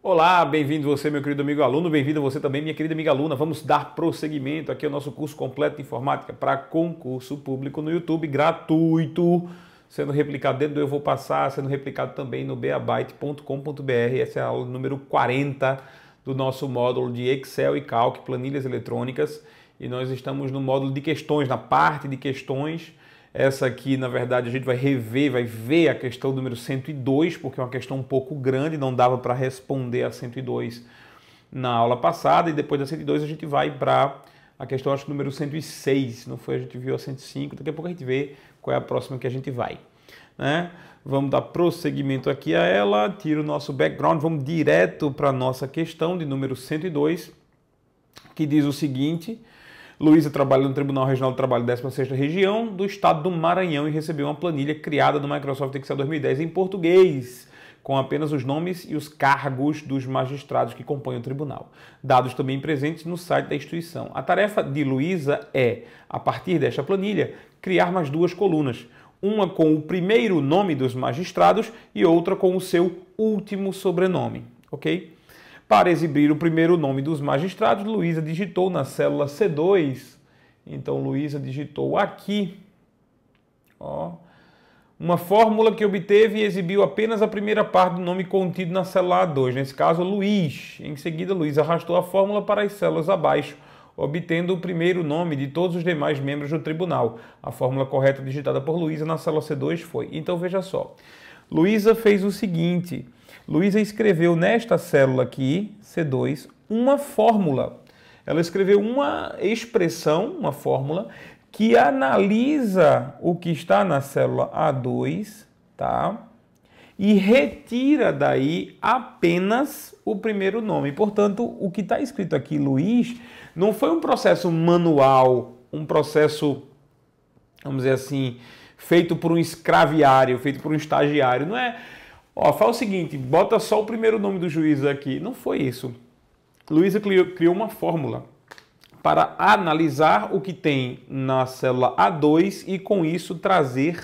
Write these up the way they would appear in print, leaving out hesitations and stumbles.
Olá, bem-vindo você, meu querido amigo aluno, bem-vindo você também, minha querida amiga aluna. Vamos dar prosseguimento aqui ao nosso curso completo de informática para concurso público no YouTube, gratuito, sendo replicado dentro do Eu Vou Passar, sendo replicado também no beabyte.com.br. Essa é a aula número 40 do nosso módulo de Excel e Calc, planilhas eletrônicas, e nós estamos no módulo de questões, na parte de questões. Essa aqui, na verdade, a gente vai ver a questão número 102, porque é uma questão um pouco grande, não dava para responder a 102 na aula passada, e depois da 102 a gente vai para a questão, acho que número 106, não foi? A gente viu a 105, daqui a pouco a gente vê qual é a próxima que a gente vai, né? Vamos dar prosseguimento aqui a ela, tira o nosso background, vamos direto para a nossa questão de número 102, que diz o seguinte: Luísa trabalha no Tribunal Regional do Trabalho 16ª Região do Estado do Maranhão e recebeu uma planilha criada no Microsoft Excel 2010 em português, com apenas os nomes e os cargos dos magistrados que compõem o tribunal, dados também presentes no site da instituição. A tarefa de Luísa é, a partir desta planilha, criar mais duas colunas, uma com o primeiro nome dos magistrados e outra com o seu último sobrenome, ok? Para exibir o primeiro nome dos magistrados, Luísa digitou na célula C2. Então, Luísa digitou aqui, ó, uma fórmula que obteve e exibiu apenas a primeira parte do nome contido na célula A2. Nesse caso, Luiz. Em seguida, Luísa arrastou a fórmula para as células abaixo, obtendo o primeiro nome de todos os demais membros do tribunal. A fórmula correta digitada por Luísa na célula C2 foi. Então, veja só. Luísa fez o seguinte: Luísa escreveu nesta célula aqui, C2, uma fórmula. Ela escreveu uma expressão, uma fórmula, que analisa o que está na célula A2, tá? E retira daí apenas o primeiro nome. Portanto, o que está escrito aqui, Luiz, não foi um processo manual, um processo, vamos dizer assim, feito por um escraviário, feito por um estagiário. Não é, ó, faz o seguinte, bota só o primeiro nome do juiz aqui. Não foi isso. Luísa criou uma fórmula para analisar o que tem na célula A2 e com isso trazer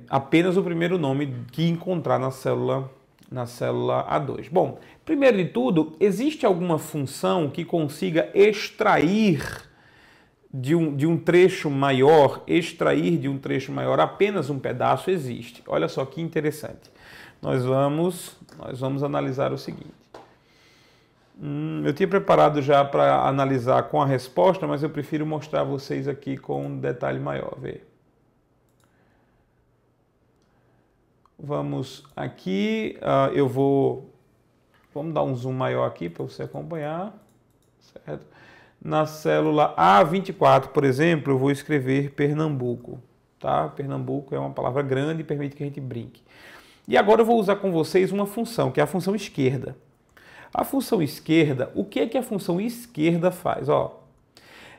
apenas o primeiro nome que encontrar na célula A2. Bom, primeiro de tudo, existe alguma função que consiga extrair de um trecho maior, apenas um pedaço? Existe. Olha só que interessante. Nós vamos analisar o seguinte. Eu tinha preparado já para analisar com a resposta, mas eu prefiro mostrar a vocês aqui com um detalhe maior. Vê. Vamos aqui, vamos dar um zoom maior aqui para você acompanhar, certo? Na célula A24, por exemplo, eu vou escrever Pernambuco, tá? Pernambuco é uma palavra grande e permite que a gente brinque. E agora eu vou usar com vocês uma função, que é a função esquerda. A função esquerda, o que é que a função esquerda faz? Ó,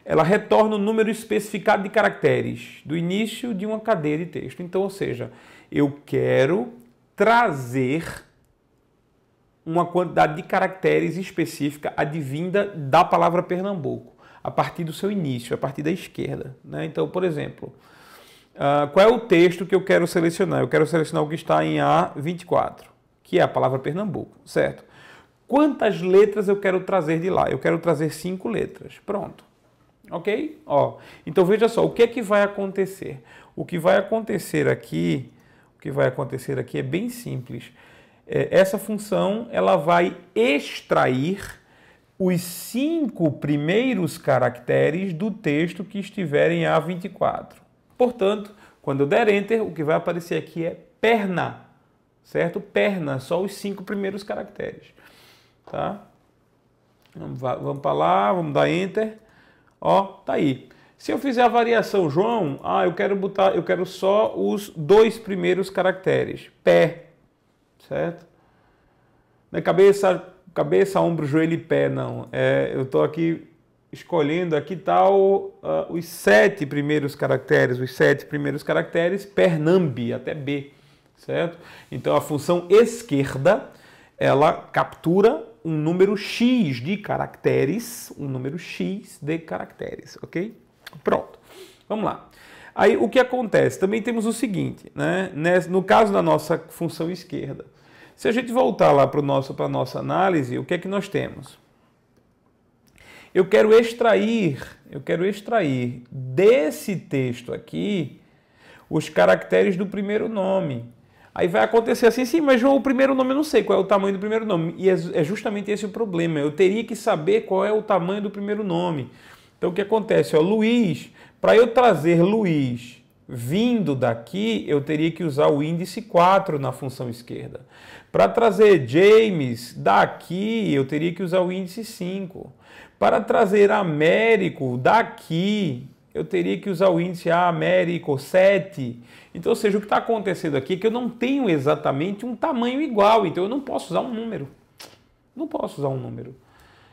ela retorna o número especificado de caracteres do início de uma cadeia de texto. Então, ou seja, eu quero trazer uma quantidade de caracteres específica advinda da palavra Pernambuco, a partir do seu início, a partir da esquerda, né? Então, por exemplo, qual é o texto que eu quero selecionar? Eu quero selecionar o que está em A24, que é a palavra Pernambuco, certo? Quantas letras eu quero trazer de lá? Eu quero trazer 5 letras. Pronto. Ok? Ó, então veja só, o que é que vai acontecer? O que vai acontecer aqui é bem simples. Essa função ela vai extrair os 5 primeiros caracteres do texto que estiver em A24. Portanto, quando eu der Enter, o que vai aparecer aqui é perna, certo? Perna, só os 5 primeiros caracteres. Tá? Vamos para lá, vamos dar Enter. Ó, tá aí. Se eu fizer a variação, João, eu quero só os 2 primeiros caracteres. Pé, certo? Não é cabeça, ombro, joelho e pé, não. Eu estou aqui escolhendo aqui os 7 primeiros caracteres, Pernambi, até B, certo? Então a função esquerda, ela captura um número X de caracteres, ok? Pronto, vamos lá. Aí o que acontece? Também temos o seguinte, né? No caso da nossa função esquerda, se a gente voltar lá para a nossa análise, o que é que nós temos? Eu quero extrair desse texto aqui os caracteres do primeiro nome. Aí vai acontecer assim, sim, mas João, o primeiro nome eu não sei qual é o tamanho do primeiro nome. E é justamente esse o problema. Eu teria que saber qual é o tamanho do primeiro nome. Então o que acontece? Ó, Luiz, para eu trazer Luiz vindo daqui, eu teria que usar o índice 4 na função esquerda. Para trazer James daqui, eu teria que usar o índice 5. Para trazer Américo daqui, eu teria que usar o índice Américo 7. Então, ou seja, o que está acontecendo aqui é que eu não tenho exatamente um tamanho igual, então eu não posso usar um número. Não posso usar um número.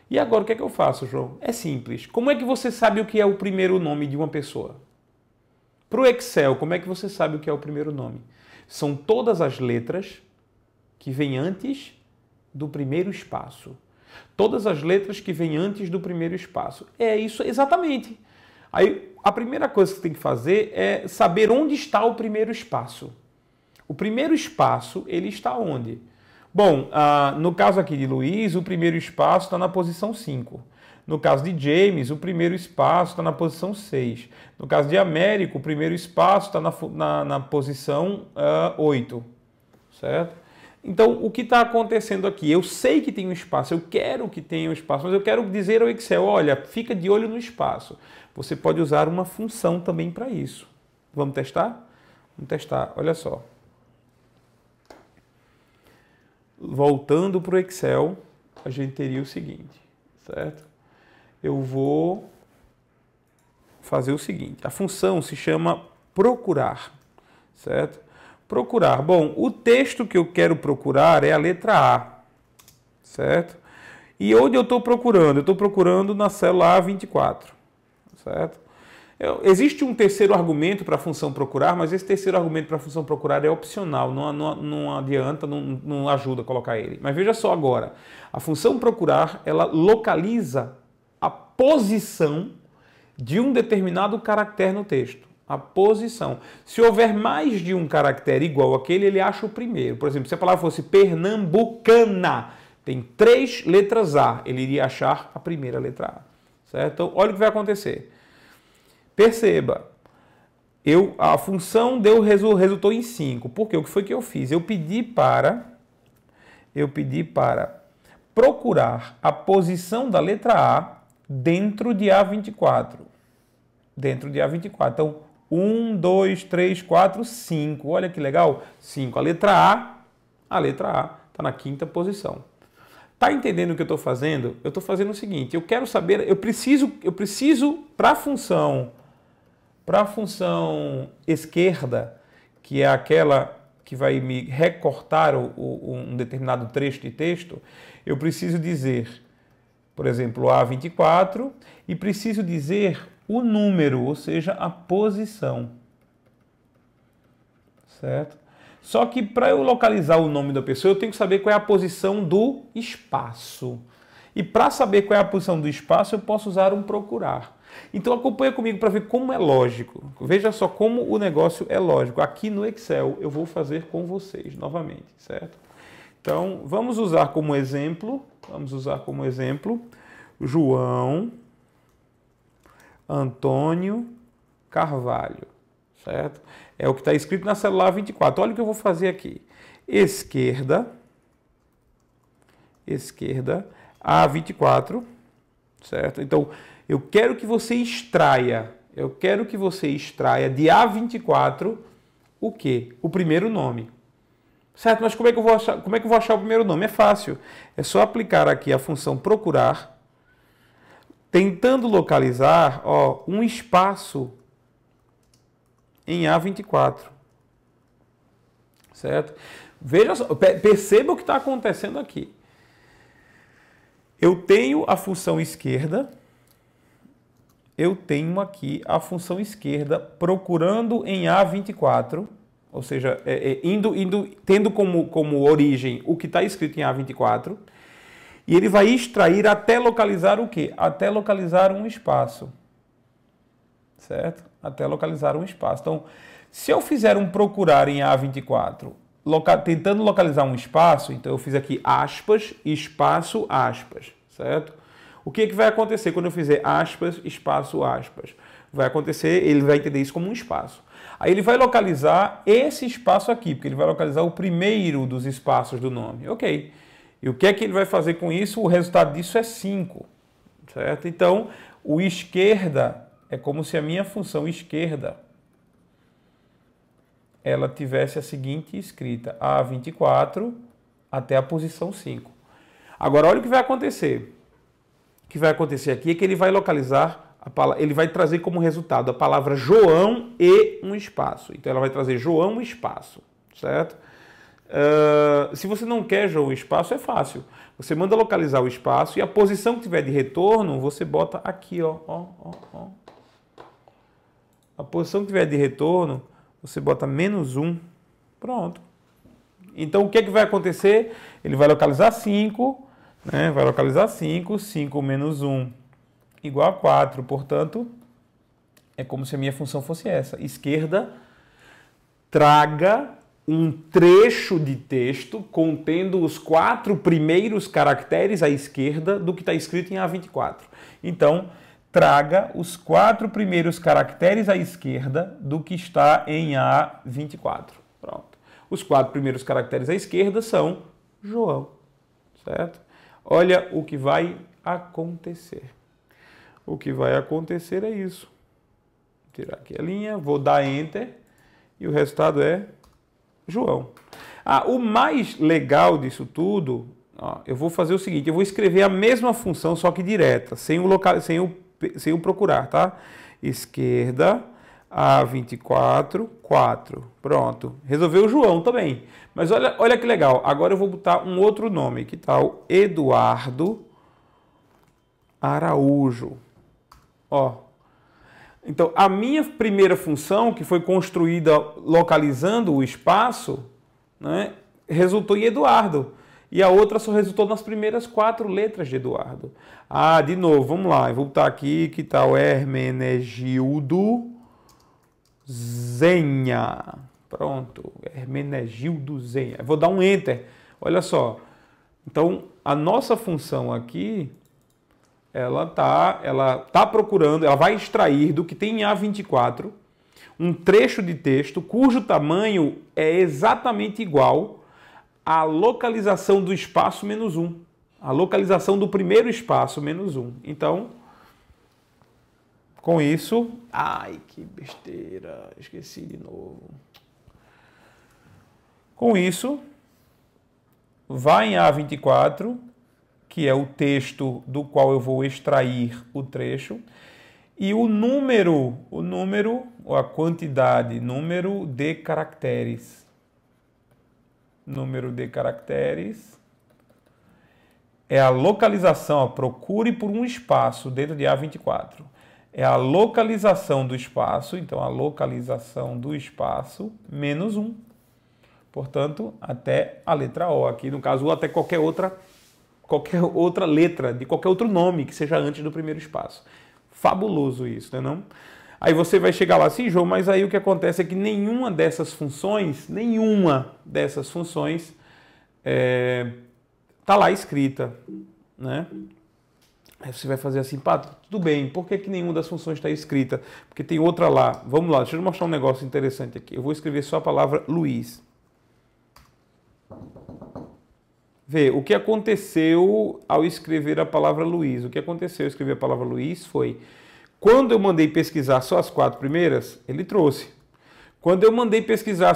E agora o que é que eu faço, João? É simples. Como é que você sabe o que é o primeiro nome de uma pessoa? Para o Excel, como é que você sabe o que é o primeiro nome? São todas as letras que vêm antes do primeiro espaço. Todas as letras que vêm antes do primeiro espaço. É isso, exatamente. Aí, a primeira coisa que você tem que fazer é saber onde está o primeiro espaço. O primeiro espaço, ele está onde? Bom, no caso aqui de Luiz, o primeiro espaço está na posição 5. No caso de James, o primeiro espaço está na posição 6. No caso de Américo, o primeiro espaço está na posição 8. Certo? Então, o que está acontecendo aqui? Eu sei que tem um espaço, eu quero que tenha um espaço, mas eu quero dizer ao Excel, olha, fica de olho no espaço. Você pode usar uma função também para isso. Vamos testar? Vamos testar, olha só. Voltando para o Excel, a gente teria o seguinte, certo? Eu vou fazer o seguinte, a função se chama procurar, certo? Procurar. Bom, o texto que eu quero procurar é a letra A, certo? E onde eu estou procurando? Eu estou procurando na célula A24, certo? Existe um terceiro argumento para a função procurar, mas esse terceiro argumento para a função procurar é opcional, não adianta, não ajuda a colocar ele. Mas veja só agora, a função procurar, ela localiza a posição de um determinado caractere no texto. A posição. Se houver mais de um caractere igual àquele, ele acha o primeiro. Por exemplo, se a palavra fosse pernambucana, tem 3 letras A, ele iria achar a primeira letra A. Certo? Então, olha o que vai acontecer. Perceba, a função resultou em 5. Por quê? O que foi que eu fiz? Eu pedi para procurar a posição da letra A dentro de A24. Dentro de A24. Então, 1, 2, 3, 4, 5. Olha que legal. 5. A letra A está na 5ª posição. Tá entendendo o que eu estou fazendo? Eu estou fazendo o seguinte, eu quero saber, eu preciso para a função esquerda, que é aquela que vai me recortar um determinado trecho de texto, eu preciso dizer, por exemplo, A24, e preciso dizer o número, ou seja, a posição. Certo? Só que para eu localizar o nome da pessoa, eu tenho que saber qual é a posição do espaço. E para saber qual é a posição do espaço, eu posso usar um procurar. Então acompanha comigo para ver como é lógico. Veja só como o negócio é lógico. Aqui no Excel eu vou fazer com vocês novamente, certo? Então vamos usar como exemplo, João Antônio Carvalho, certo? É o que está escrito na célula 24. Olha o que eu vou fazer aqui. Esquerda, A24, certo? Então, eu quero que você extraia de A24 o quê? O primeiro nome. Certo? Mas como é que eu vou achar o primeiro nome? É fácil. É só aplicar aqui a função procurar, tentando localizar, um espaço em A24. Certo? Veja só, perceba o que está acontecendo aqui. Eu tenho a função esquerda, eu tenho aqui a função esquerda procurando em A24, ou seja, tendo como origem o que está escrito em A24, e ele vai extrair até localizar o quê? Até localizar um espaço. Certo? até localizar um espaço. Então, se eu fizer um procurar em A24, tentando localizar um espaço, então eu fiz aqui aspas, espaço, aspas, certo? O que vai acontecer quando eu fizer aspas, espaço, aspas? Vai acontecer, ele vai entender isso como um espaço. Aí ele vai localizar esse espaço aqui, porque ele vai localizar o primeiro dos espaços do nome. Ok. E o que é que ele vai fazer com isso? O resultado disso é 5, certo? Então, o esquerda é como se a minha função esquerda ela tivesse a seguinte escrita, A24 até a posição 5. Agora, olha o que vai acontecer. O que vai acontecer aqui é que ele vai localizar, ele vai trazer como resultado a palavra João e um espaço. Então, ela vai trazer João e espaço, certo? Se você não quer João e espaço, é fácil. Você manda localizar o espaço e a posição que tiver de retorno, você bota aqui, ó. A posição que tiver de retorno, você bota -1, pronto. Então, o que é que vai acontecer? Ele vai localizar 5, né? Vai localizar 5, 5 menos 1 igual a 4. Portanto, é como se a minha função fosse essa. Esquerda, traga um trecho de texto contendo os 4 primeiros caracteres à esquerda do que está escrito em A24. Então, traga os 4 primeiros caracteres à esquerda do que está em A24. Pronto. Os 4 primeiros caracteres à esquerda são João, certo? Olha o que vai acontecer. O que vai acontecer é isso. Vou tirar aqui a linha, vou dar Enter e o resultado é João. O mais legal disso tudo, eu vou fazer o seguinte, eu vou escrever a mesma função, só que direta, sem o procurar, tá? Esquerda, A24, 4. Pronto. Resolveu o João também. Mas olha que legal. Agora eu vou botar um outro nome. Que tal? Eduardo Araújo. Ó. Então, a minha primeira função, que foi construída localizando o espaço, né, resultou em Eduardo. E a outra só resultou nas primeiras 4 letras de Eduardo. De novo, vamos lá. Eu vou botar aqui, que tal? Hermenegildo Zenha. Pronto. Hermenegildo Zenha. Eu vou dar um Enter. Olha só. Então, a nossa função aqui, ela tá procurando, ela vai extrair do que tem em A24 um trecho de texto cujo tamanho é exatamente igual à localização do espaço -1. A localização do primeiro espaço -1. Então, com isso... Ai, que besteira. Esqueci de novo. Com isso, vai em A24, que é o texto do qual eu vou extrair o trecho, e o número, ou a quantidade, número de caracteres. Número de caracteres é a localização, procure por um espaço dentro de A24. É a localização do espaço, então a localização do espaço -1. Portanto, até a letra O aqui, no caso, ou até qualquer outra letra, de qualquer outro nome que seja antes do primeiro espaço. Fabuloso isso, né, não? Aí você vai chegar lá assim, João, mas aí o que acontece é que nenhuma dessas funções tá lá escrita, né? Aí você vai fazer assim, pá, tudo bem, por que nenhuma das funções está escrita? Porque tem outra lá. Vamos lá, deixa eu mostrar um negócio interessante aqui. Eu vou escrever só a palavra Luiz. Vê, o que aconteceu ao escrever a palavra Luiz? O que aconteceu ao escrever a palavra Luiz foi, quando eu mandei pesquisar só as 4 primeiras, ele trouxe. Quando eu mandei pesquisar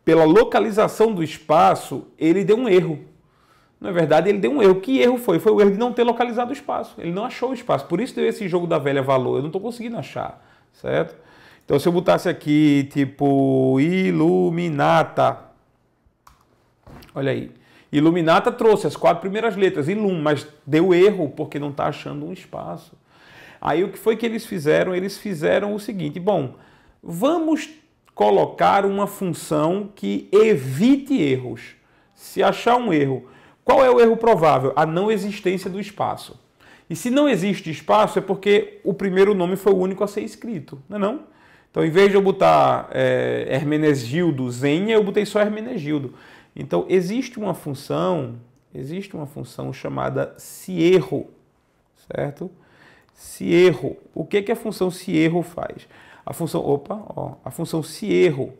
pela localização do espaço, ele deu um erro. Na verdade, ele deu um erro. Que erro foi? Foi o erro de não ter localizado o espaço. Ele não achou o espaço. Por isso deu esse jogo da velha valor. Eu não estou conseguindo achar, certo? Então, se eu botasse aqui, tipo, Iluminata. Olha aí. Iluminata trouxe as 4 primeiras letras, Ilum, mas deu erro porque não está achando um espaço. Aí, o que foi que eles fizeram? Eles fizeram o seguinte, bom, vamos colocar uma função que evite erros. Se achar um erro, qual é o erro provável? A não existência do espaço. E se não existe espaço, é porque o primeiro nome foi o único a ser escrito, não é não? Então, em vez de eu botar Hermenegildo Zenha, eu botei só Hermenegildo. Então, existe uma função chamada cierro, certo? Cierro. O que a função cierro faz? A função cierro.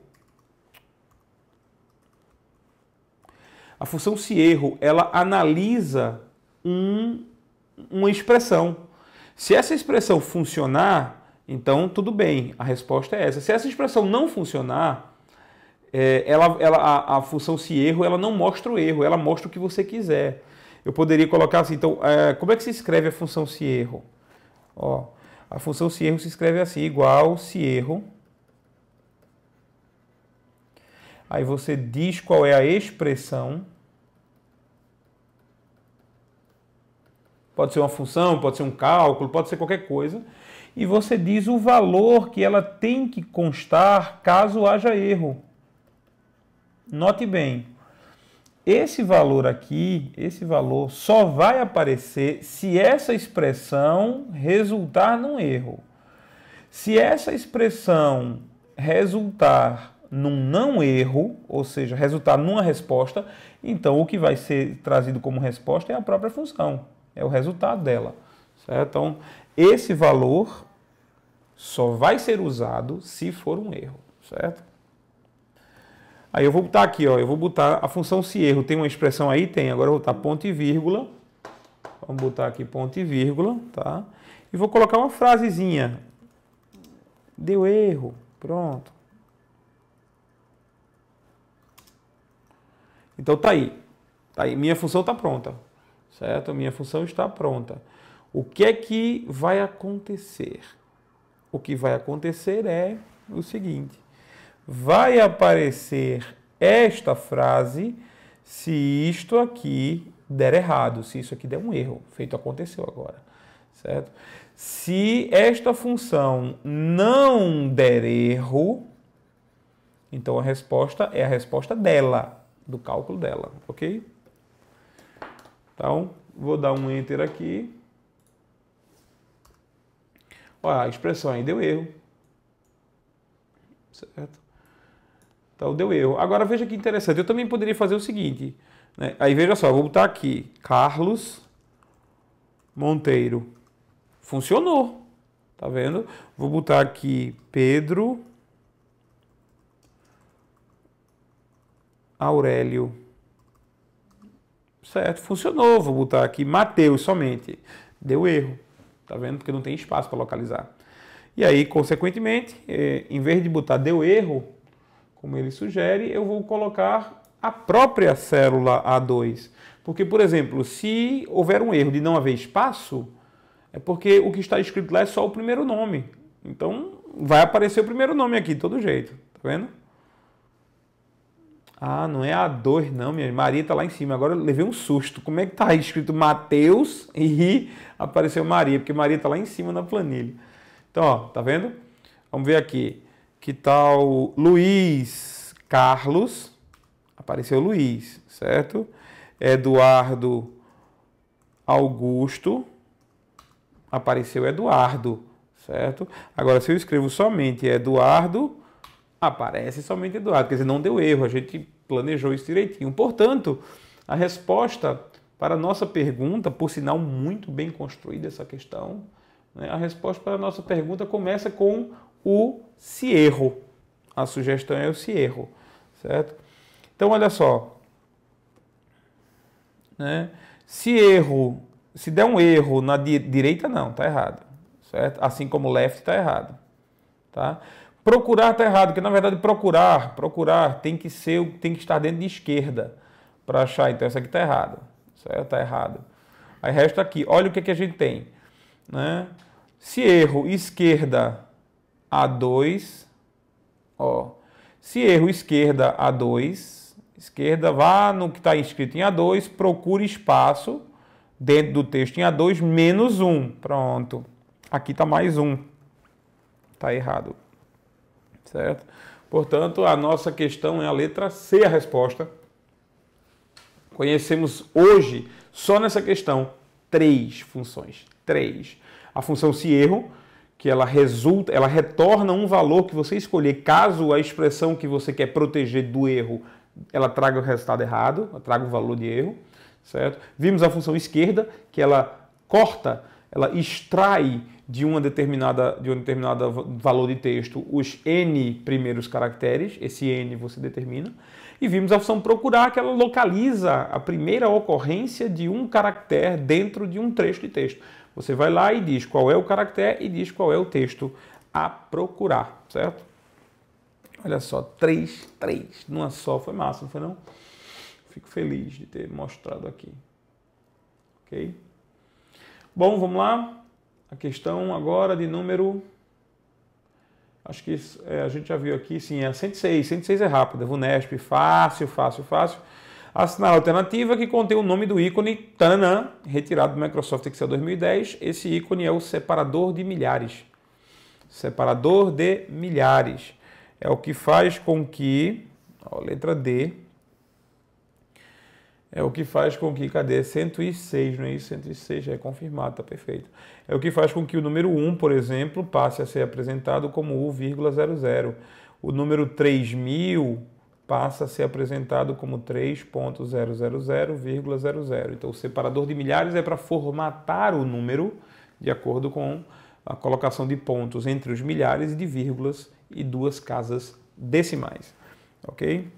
A função cierro, ela analisa uma expressão. Se essa expressão funcionar, então tudo bem, a resposta é essa. Se essa expressão não funcionar, a função cierro, ela não mostra o erro, ela mostra o que você quiser. Eu poderia colocar assim, então, como é que se escreve a função cierro? Ó, a função cierro se escreve assim, igual cierro. Aí você diz qual é a expressão. Pode ser uma função, pode ser um cálculo, pode ser qualquer coisa. E você diz o valor que ela tem que constar caso haja erro. Note bem, esse valor aqui, esse valor só vai aparecer se essa expressão resultar num erro. Se essa expressão resultar num não erro, ou seja, resultar numa resposta, então o que vai ser trazido como resposta é a própria função, é o resultado dela, certo? Então, esse valor só vai ser usado se for um erro, certo? Aí eu vou botar aqui, ó, eu vou botar a função se erro. Tem uma expressão aí? Tem. Agora eu vou botar ponto e vírgula. Vamos botar aqui ponto e vírgula, tá? E vou colocar uma frasezinha. Deu erro. Pronto. Então tá aí. Tá aí. Minha função está pronta, certo? Minha função está pronta. O que é que vai acontecer? O que vai acontecer é o seguinte. Vai aparecer esta frase se isto aqui der errado, se isso aqui der um erro, feito aconteceu agora, certo? Se esta função não der erro, então a resposta é a resposta dela, do cálculo dela, ok? Então, vou dar um Enter aqui. Olha, a expressão aí deu erro, certo? Então, deu erro. Agora, veja que interessante. Eu também poderia fazer o seguinte, né? Aí, veja só, eu vou botar aqui, Carlos Monteiro. Funcionou. Tá vendo? Vou botar aqui, Pedro Aurélio. Certo? Funcionou. Vou botar aqui, Mateus somente. Deu erro. Tá vendo? Porque não tem espaço para localizar. E aí, consequentemente, em vez de botar deu erro, como ele sugere, eu vou colocar a própria célula A2. Porque, por exemplo, se houver um erro de não haver espaço, é porque o que está escrito lá é só o primeiro nome. Então, vai aparecer o primeiro nome aqui, de todo jeito. Tá vendo? Ah, não é A2 não, minha Maria está lá em cima. Agora eu levei um susto. Como é que está escrito Mateus e apareceu Maria? Porque Maria está lá em cima na planilha. Então, ó, tá vendo? Vamos ver aqui. Que tal Luiz Carlos? Apareceu Luiz, certo? Eduardo Augusto. Apareceu Eduardo, certo? Agora, se eu escrevo somente Eduardo, aparece somente Eduardo. Quer dizer, não deu erro, a gente planejou isso direitinho. Portanto, a resposta para a nossa pergunta, por sinal muito bem construída essa questão, né? A resposta para a nossa pergunta começa com o cierro. A sugestão é o cierro, certo? Então, olha só. Né? Se der um erro na direita, não, tá errado, certo? Assim como left tá errado, tá? Procurar tá errado, porque na verdade procurar tem que estar dentro de esquerda para achar. Então, essa aqui tá errado, certo? Tá errado. Aí resta aqui, olha o que a gente tem, né? Cierro esquerda A2, ó. Se erro esquerda A2, esquerda, vá no que está escrito em A2, procure espaço dentro do texto em A2, menos 1. Pronto. Aqui está mais 1. Está errado. Certo? Portanto, a nossa questão é a letra C, a resposta. Conhecemos hoje, só nessa questão, 3 funções. 3. A função se erro, que ela retorna um valor que você escolher, caso a expressão que você quer proteger do erro, ela traga o resultado errado, ela traga o valor de erro, certo? Vimos a função esquerda, que ela corta, ela extrai de um determinado valor de texto os N primeiros caracteres, esse N você determina. E vimos a função procurar, que ela localiza a primeira ocorrência de um caractere dentro de um trecho de texto. Você vai lá e diz qual é o caractere e diz qual é o texto a procurar, certo? Olha só, 3, numa só, foi massa, não foi não? Fico feliz de ter mostrado aqui. Ok? Bom, vamos lá. A questão agora de número... Acho que a gente já viu aqui, sim, é 106. 106 é rápida. VUNESP, fácil. Assinar a alternativa que contém o nome do ícone tananã, retirado do Microsoft Excel 2010. Esse ícone é o separador de milhares. Separador de milhares. É o que faz com que... Ó, letra D. É o que faz com que... Cadê? 106, não é isso? 106 já é confirmado, tá perfeito. É o que faz com que o número 1, por exemplo, passe a ser apresentado como U,00. O número 3000 passa a ser apresentado como 3.000,00. Então, o separador de milhares é para formatar o número de acordo com a colocação de pontos entre os milhares e de vírgulas e duas casas decimais. Ok?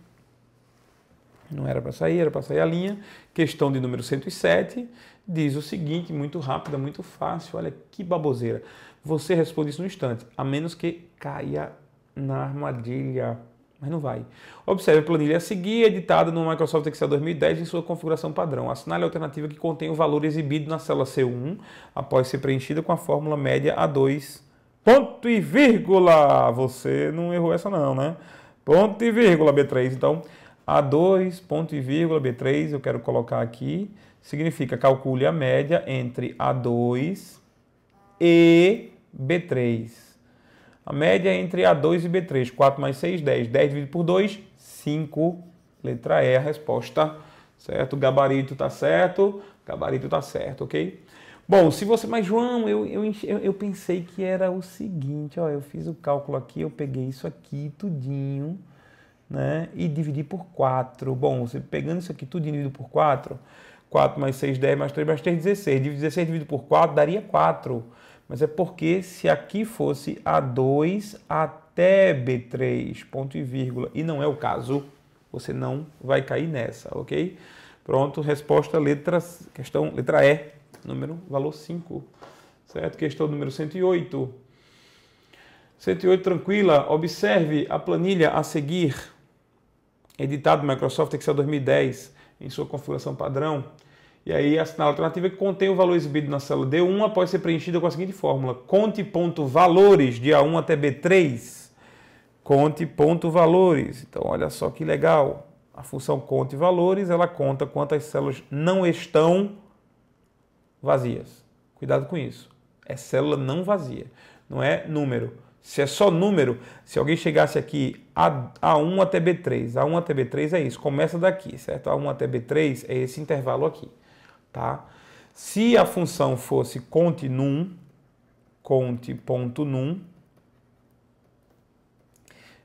Não era para sair, era para sair a linha. Questão de número 107 diz o seguinte, muito rápida, muito fácil. Olha que baboseira. Você responde isso no instante, a menos que caia na armadilha. Mas não vai. Observe a planilha a seguir, editada no Microsoft Excel 2010 em sua configuração padrão. Assinale a alternativa que contém o valor exibido na célula C1 após ser preenchida com a fórmula média A2. Ponto e vírgula. Você não errou essa não, né? Ponto e vírgula B3. Então, A2, ponto e vírgula B3, eu quero colocar aqui. Significa calcule a média entre A2 e B3. A média é entre A2 e B3. 4 mais 6, 10. 10 dividido por 2, 5. Letra E, a resposta. Certo? Gabarito tá certo. Gabarito tá certo, ok? Bom, se você... Mas, João, eu pensei que era o seguinte, ó. Eu fiz o cálculo aqui, eu peguei isso aqui, tudinho, né? E dividi por 4. Bom, você pegando isso aqui, tudinho dividido por 4... 4 mais 6, 10, mais 3, mais 3, 16. 16 dividido por 4 daria 4. Mas é porque se aqui fosse A2 até B3, ponto e vírgula, e não é o caso, você não vai cair nessa, ok? Pronto, resposta, questão, letra E, valor 5. Certo? Questão número 108. 108, tranquila. Observe a planilha a seguir, editado no Microsoft Excel 2010, em sua configuração padrão, e aí assinar a alternativa que contém o valor exibido na célula D1 após ser preenchida com a seguinte fórmula: conte ponto valores de A1 até B3. Conte ponto valores. Então, olha só que legal. A função conte valores, ela conta quantas células não estão vazias. Cuidado com isso. É célula não vazia, não é número. Se é só número, se alguém chegasse aqui A1 até B3, A1 até B3 é isso, começa daqui, certo? A1 até B3 é esse intervalo aqui, tá? Se a função fosse conte.num,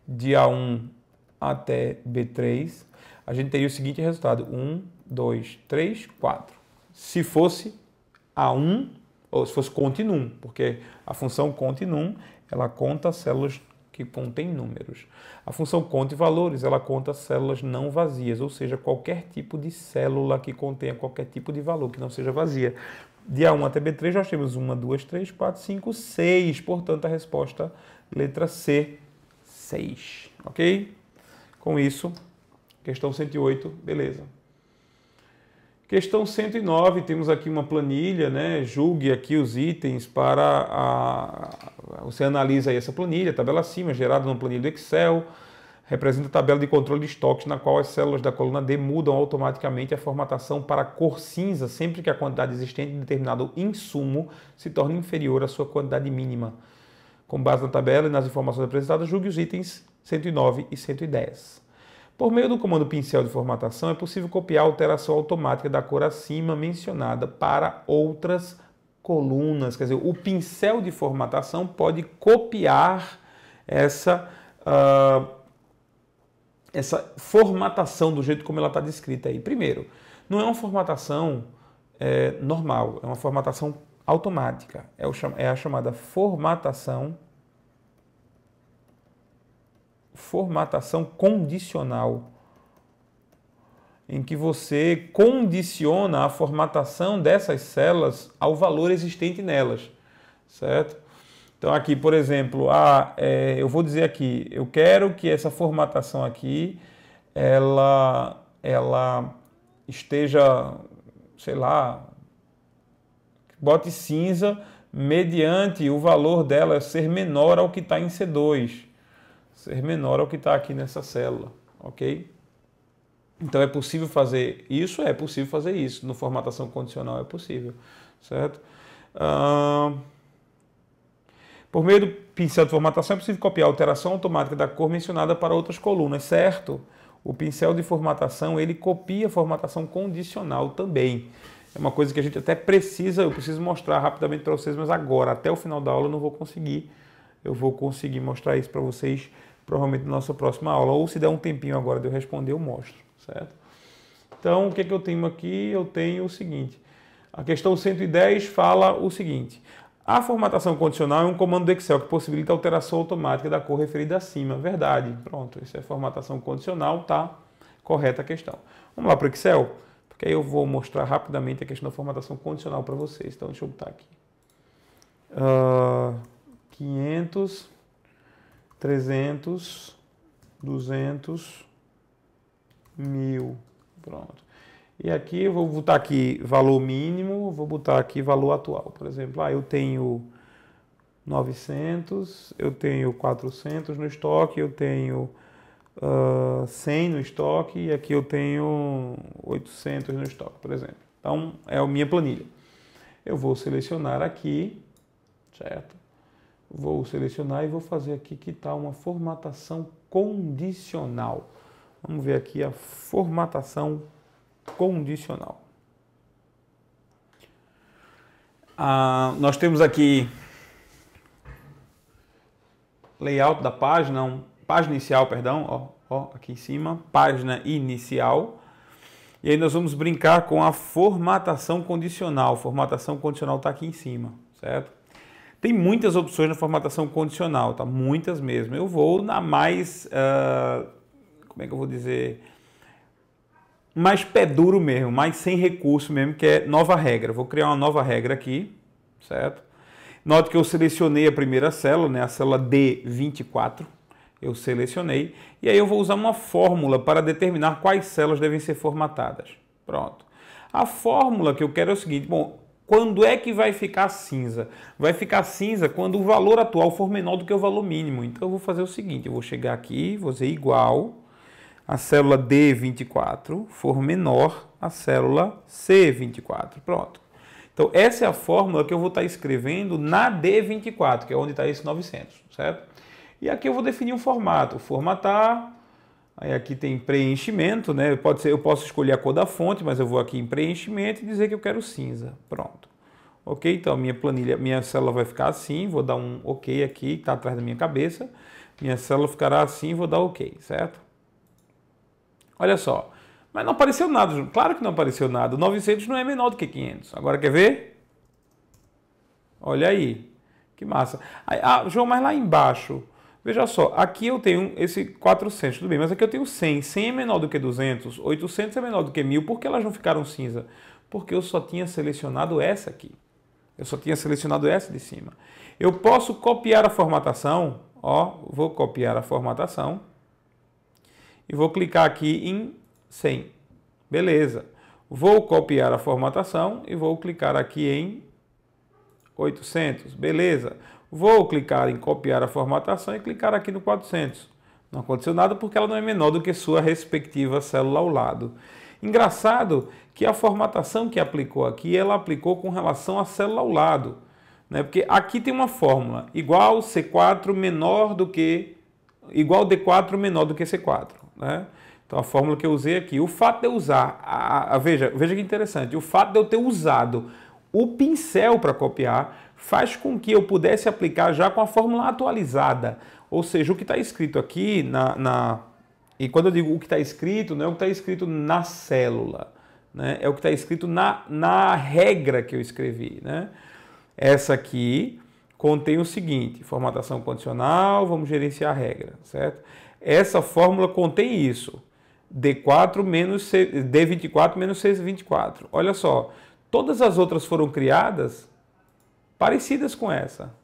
de A1 até B3, a gente teria o seguinte resultado: 1, 2, 3, 4. Se fosse A1, ou se fosse conte.num, porque a função conte.num, ela conta células que contêm números. A função conte valores, ela conta células não vazias, ou seja, qualquer tipo de célula que contenha qualquer tipo de valor, que não seja vazia. De A1 até B3 nós temos 1, 2, 3, 4, 5, 6. Portanto, a resposta, letra C, 6. Ok? Com isso, questão 108, beleza. Questão 109, temos aqui uma planilha, né? Julgue aqui os itens para você analisa aí essa planilha, tabela acima, gerada numa planilha do Excel, representa a tabela de controle de estoques, na qual as células da coluna D mudam automaticamente a formatação para a cor cinza sempre que a quantidade existente de determinado insumo se torna inferior à sua quantidade mínima. Com base na tabela e nas informações apresentadas, julgue os itens 109 e 110. Por meio do comando pincel de formatação, é possível copiar a alteração automática da cor acima mencionada para outras colunas, quer dizer, o pincel de formatação pode copiar essa formatação do jeito como ela está descrita aí. Primeiro, não é uma formatação normal, é uma formatação automática, é a chamada formatação condicional, em que você condiciona a formatação dessas células ao valor existente nelas, certo? Então aqui, por exemplo, eu vou dizer aqui, eu quero que essa formatação aqui, ela esteja, sei lá, bote cinza mediante o valor dela ser menor ao que está em C2, ser menor ao que está aqui nessa célula, ok? Então é possível fazer isso? É possível fazer isso. No formatação condicional é possível, certo? Por meio do pincel de formatação é possível copiar a alteração automática da cor mencionada para outras colunas, certo? O pincel de formatação, ele copia a formatação condicional também. É uma coisa que a gente até eu preciso mostrar rapidamente para vocês, mas agora, até o final da aula, eu não vou conseguir. Eu vou conseguir mostrar isso para vocês, provavelmente na nossa próxima aula, ou se der um tempinho agora de eu responder, eu mostro, certo? Então, o que é que eu tenho aqui? Eu tenho o seguinte, a questão 110 fala o seguinte, a formatação condicional é um comando do Excel que possibilita a alteração automática da cor referida acima. Verdade, pronto, isso é formatação condicional, tá correta a questão. Vamos lá para o Excel, porque aí eu vou mostrar rapidamente a questão da formatação condicional para vocês. Então, deixa eu botar aqui. 500, 300, 200, 1000, pronto. E aqui eu vou botar aqui valor mínimo, vou botar aqui valor atual. Por exemplo, eu tenho 900, eu tenho 400 no estoque, eu tenho 100 no estoque e aqui eu tenho 800 no estoque, por exemplo. Então, é a minha planilha. Eu vou selecionar aqui, certo? Vou selecionar e vou fazer aqui que está uma formatação condicional. Vamos ver aqui a formatação condicional. Nós temos aqui layout da página, página inicial, perdão, aqui em cima, página inicial. E aí nós vamos brincar com a formatação condicional. Formatação condicional está aqui em cima, certo? Tem muitas opções na formatação condicional, tá? Muitas mesmo. Eu vou na mais, como é que eu vou dizer, mais pé duro mesmo, mais sem recurso mesmo, que é nova regra. Vou criar uma nova regra aqui, certo? Note que eu selecionei a primeira célula, né? A célula D24. Eu selecionei. E aí eu vou usar uma fórmula para determinar quais células devem ser formatadas. Pronto. A fórmula que eu quero é o seguinte, bom, quando é que vai ficar cinza? Vai ficar cinza quando o valor atual for menor do que o valor mínimo. Então eu vou fazer o seguinte, eu vou chegar aqui, vou dizer igual a célula D24 for menor a célula C24. Pronto. Então, essa é a fórmula que eu vou estar escrevendo na D24, que é onde está esse 900, certo? E aqui eu vou definir um formato, formatar, aí aqui tem preenchimento, né? Eu posso escolher a cor da fonte, mas eu vou aqui em preenchimento e dizer que eu quero cinza. Pronto. Ok? Então, minha planilha, minha célula vai ficar assim, vou dar um OK aqui, que está atrás da minha cabeça. Minha célula ficará assim, vou dar OK, certo? Olha só, mas não apareceu nada, claro que não apareceu nada, o 900 não é menor do que 500. Agora quer ver? Olha aí, que massa. João, mas lá embaixo, veja só, aqui eu tenho esse 400, tudo bem, mas aqui eu tenho 100, 100 é menor do que 200, 800 é menor do que 1000, por que elas não ficaram cinza? Porque eu só tinha selecionado essa aqui, eu só tinha selecionado essa de cima. Eu posso copiar a formatação, vou copiar a formatação, e vou clicar aqui em 100. Beleza. Vou copiar a formatação e vou clicar aqui em 800. Beleza. Vou clicar em copiar a formatação e clicar aqui no 400. Não aconteceu nada porque ela não é menor do que sua respectiva célula ao lado. Engraçado que a formatação que aplicou aqui, ela aplicou com relação à célula ao lado, né? Porque aqui tem uma fórmula, igual C4 menor do que, igual D4 menor do que C4. Né? Então a fórmula que eu usei aqui, o fato de eu usar, veja que interessante, o fato de eu ter usado O pincel para copiar faz com que eu pudesse aplicar já com a fórmula atualizada. Ou seja, o que está escrito aqui E quando eu digo o que está escrito, não é o que está escrito na célula, né? É o que está escrito na regra que eu escrevi, né? Essa aqui contém o seguinte: formatação condicional, vamos gerenciar a regra, certo? Essa fórmula contém isso. D4 menos D24 menos C24. Olha só, todas as outras foram criadas parecidas com essa.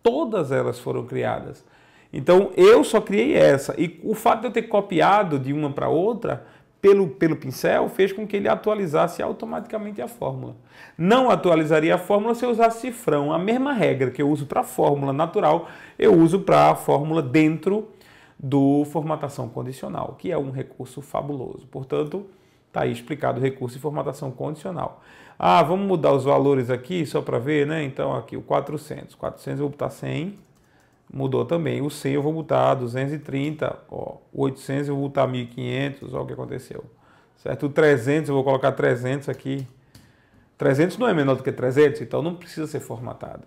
Todas elas foram criadas. Então, eu só criei essa. E o fato de eu ter copiado de uma para outra, pelo pincel, fez com que ele atualizasse automaticamente a fórmula. Não atualizaria a fórmula se eu usasse cifrão. A mesma regra que eu uso para a fórmula natural, eu uso para a fórmula dentro do formatação condicional, que é um recurso fabuloso. Portanto, está aí explicado o recurso de formatação condicional. Ah, vamos mudar os valores aqui só para ver, né? Então, aqui o 400. 400 eu vou botar 100. Mudou também. O 100 eu vou botar 230. Ó, o 800 eu vou botar 1500. Olha o que aconteceu. Certo? O 300 eu vou colocar 300 aqui. 300 não é menor do que 300, então não precisa ser formatado.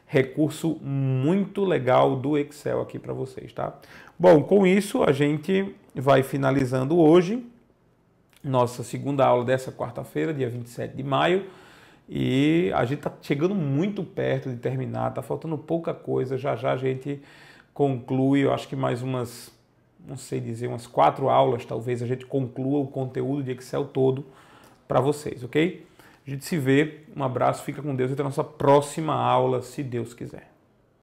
Recurso muito legal do Excel aqui para vocês, tá? Bom, com isso a gente vai finalizando hoje nossa segunda aula dessa quarta-feira, dia 27 de maio. E a gente está chegando muito perto de terminar, está faltando pouca coisa, já já a gente conclui, eu acho que mais umas, não sei dizer, umas 4 aulas talvez a gente conclua o conteúdo de Excel todo para vocês, ok? A gente se vê, um abraço, fica com Deus e até a nossa próxima aula, se Deus quiser.